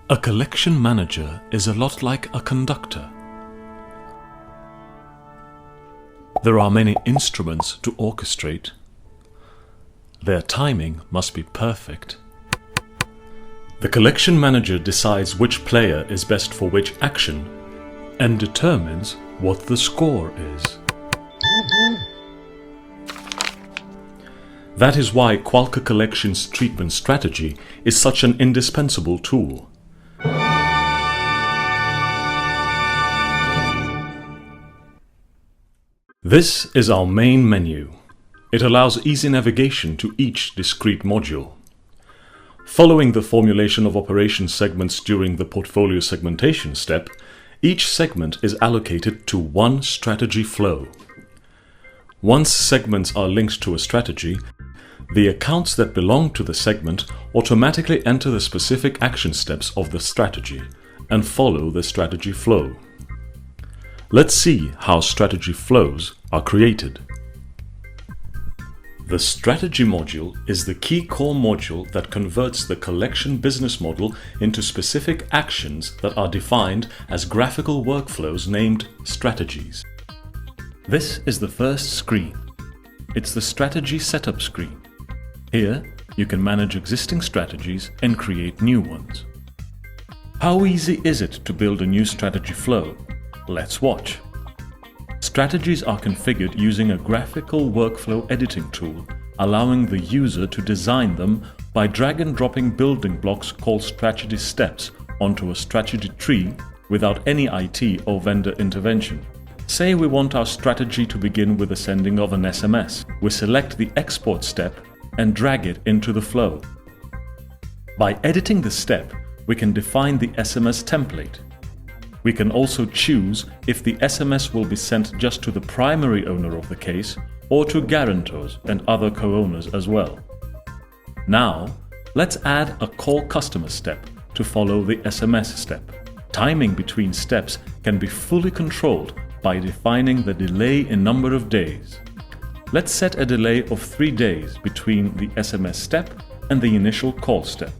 A collection manager is a lot like a conductor. There are many instruments to orchestrate. Their timing must be perfect. The collection manager decides which player is best for which action and determines what the score is. That is why Qualco Collections treatment strategy is such an indispensable tool. This is our main menu. It allows easy navigation to each discrete module. Following the formulation of operation segments during the portfolio segmentation step, each segment is allocated to one strategy flow. Once segments are linked to a strategy, the accounts that belong to the segment automatically enter the specific action steps of the strategy and follow the strategy flow. Let's see how strategy flows are created. The strategy module is the key core module that converts the collection business model into specific actions that are defined as graphical workflows named strategies. This is the first screen. It's the strategy setup screen. Here, you can manage existing strategies and create new ones. How easy is it to build a new strategy flow? Let's watch. Strategies are configured using a graphical workflow editing tool, allowing the user to design them by drag and dropping building blocks called strategy steps onto a strategy tree without any IT or vendor intervention. Say we want our strategy to begin with the sending of an SMS. We select the export step and drag it into the flow. By editing the step, we can define the SMS template. We can also choose if the SMS will be sent just to the primary owner of the case or to guarantors and other co-owners as well. Now, let's add a call customer step to follow the SMS step. Timing between steps can be fully controlled by defining the delay in number of days. Let's set a delay of 3 days between the SMS step and the initial call step.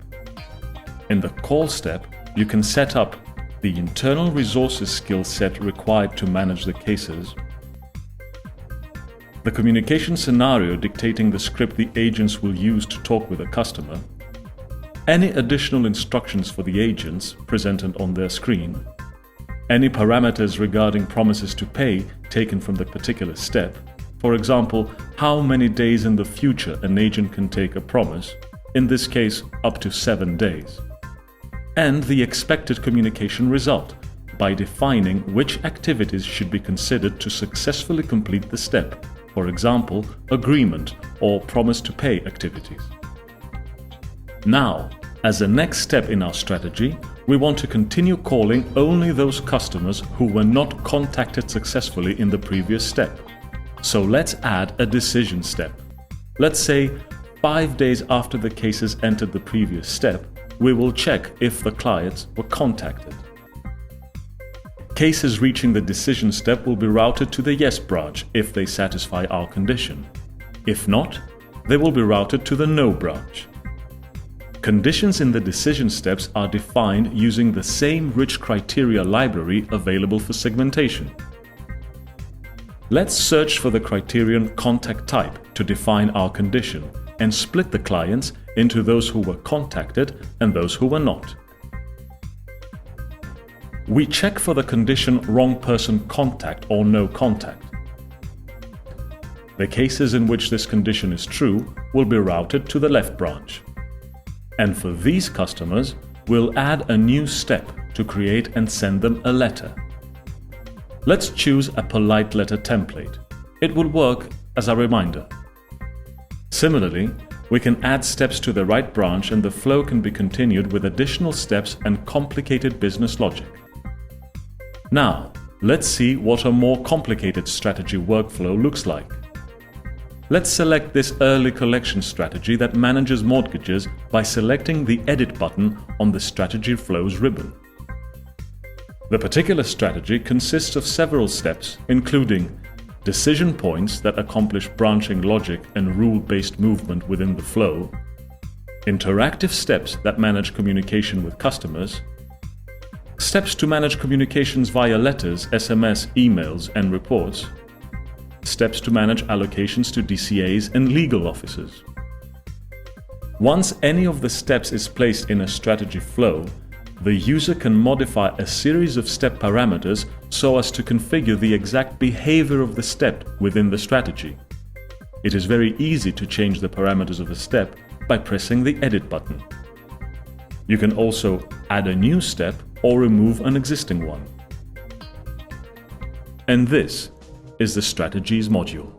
In the call step, you can set up the internal resources skill set required to manage the cases, the communication scenario dictating the script the agents will use to talk with a customer, any additional instructions for the agents presented on their screen, any parameters regarding promises to pay taken from the particular step, for example, how many days in the future an agent can take a promise, in this case up to 7 days, and the expected communication result by defining which activities should be considered to successfully complete the step, for example, agreement or promise to pay activities. Now, as a next step in our strategy, we want to continue calling only those customers who were not contacted successfully in the previous step. So let's add a decision step. Let's say 5 days after the cases entered the previous step, we will check if the clients were contacted. Cases reaching the decision step will be routed to the yes branch if they satisfy our condition. If not, they will be routed to the no branch. Conditions in the decision steps are defined using the same rich criteria library available for segmentation. Let's search for the criterion contact type to define our condition and split the clients into those who were contacted and those who were not. We check for the condition wrong person contact or no contact. The cases in which this condition is true will be routed to the left branch. And for these customers, we'll add a new step to create and send them a letter. Let's choose a polite letter template. It will work as a reminder. Similarly, we can add steps to the right branch and the flow can be continued with additional steps and complicated business logic. Now, let's see what a more complicated strategy workflow looks like. Let's select this early collection strategy that manages mortgages by selecting the Edit button on the Strategy Flows ribbon. The particular strategy consists of several steps, including decision points that accomplish branching logic and rule-based movement within the flow, interactive steps that manage communication with customers, Steps to manage communications via letters, SMS, emails, and reports. Steps to manage allocations to DCAs and legal officers. Once any of the steps is placed in a strategy flow, the user can modify a series of step parameters so as to configure the exact behavior of the step within the strategy. It is very easy to change the parameters of a step by pressing the Edit button. You can also add a new step or remove an existing one. And this is the Strategies module.